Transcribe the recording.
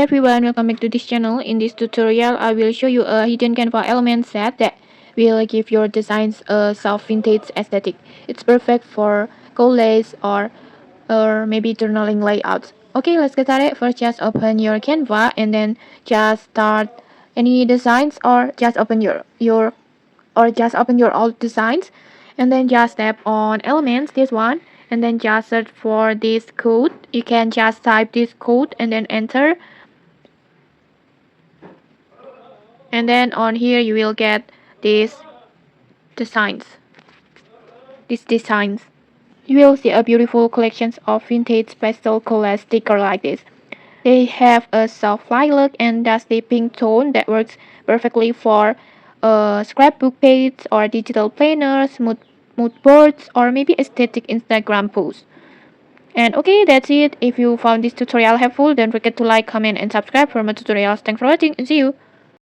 everyone, welcome back to this channel. In this tutorial, I will show you a hidden Canva element set that will give your designs a soft vintage aesthetic. It's perfect for collage or maybe journaling layouts. Okay, let's get started. First, just open your Canva and then just start any designs or just open your old designs and then just tap on elements, this one, and then just search for this code. You can just type this code and then enter, and then on here you will get these designs these designs. You will see a beautiful collections of vintage pastel collage sticker like this. They have a soft lilac and dusty pink tone that works perfectly for scrapbook page or digital planners, mood boards, or maybe aesthetic Instagram posts. And okay, that's it. If you found this tutorial helpful, don't forget to like, comment, and subscribe for more tutorials. Thanks for watching and see you.